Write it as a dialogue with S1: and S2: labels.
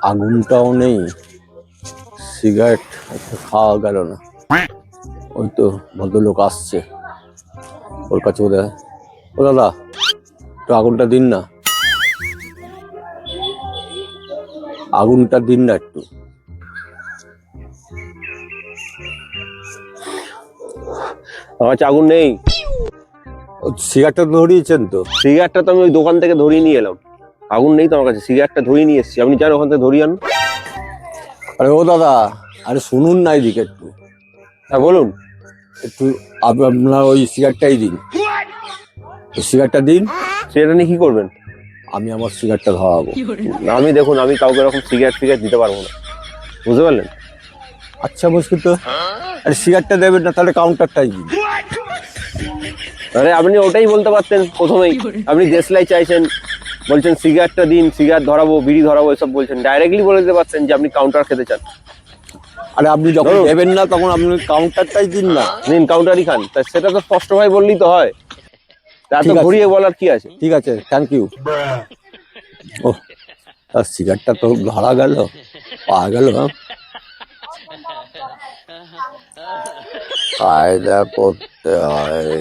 S1: আগুনটাও নেই, সিগারেট খাওয়া গেল না। ওই তো ভদ্রলোক আসছে, ওর কাছে বোধহয়। ও দাদা, একটু আগুনটা দিন না, আগুনটা দিন না একটু।
S2: আমার কাছে আগুন নেই।
S1: সিগারেটটা ধরিয়েছেন তো?
S2: সিগারেটটা তো আমি ওই দোকান থেকে ধরিয়ে নিয়ে এলাম। আগুন নেই তো আমার কাছে, সিগারেটটা ধরিয়ে নিয়ে এসেছি। আপনি যান ওখান থেকে ধরিয়ে আনুন।
S1: আরে ও দাদা, আরে শুনুন না এদিকে একটু।
S2: হ্যাঁ বলুন।
S1: একটু আপনার ওই সিগারেটটাই দিন, ওই সিগারেটটা দিন।
S2: সেটা নিয়ে কি করবেন?
S1: আমি আমার সিগারেটটা ধরাবো।
S2: আমি দেখুন, আমি কাউকে এরকম সিগারেট দিতে পারবো না, বুঝতে পারলেন?
S1: আচ্ছা মুশকিল তো। আরে সিগারেটটা দেবেন না, তাহলে কাউন্টারটাই দিন।
S2: আরে আপনি ওটাই বলতে পারতেন প্রথমেই। আপনি দেশলাই চাইছেন, বলছেন সিগারেটটা দিন, সিগারেট ধরাবো, বিড়ি ধরাবো, এসব বলছেন। ডাইরেক্টলি বলে দিতে পারতেন যে আপনি কাউন্টার খেতে চান।
S1: আরে আপনি যখন দেবেন না তখন আপনি কাউন্টারটাই দিন না।
S2: নিন, কাউন্টারই খান। তা সেটা তো স্পষ্ট ভাই বললেই তো হয়, তা তো ঘুরিয়ে বলার কি আছে?
S1: ঠিক আছে, থ্যাংক ইউ। ও, আর সিগারেটটা তো ধরা গেল, পাওয়া গেল। কায়দা করতে হয়।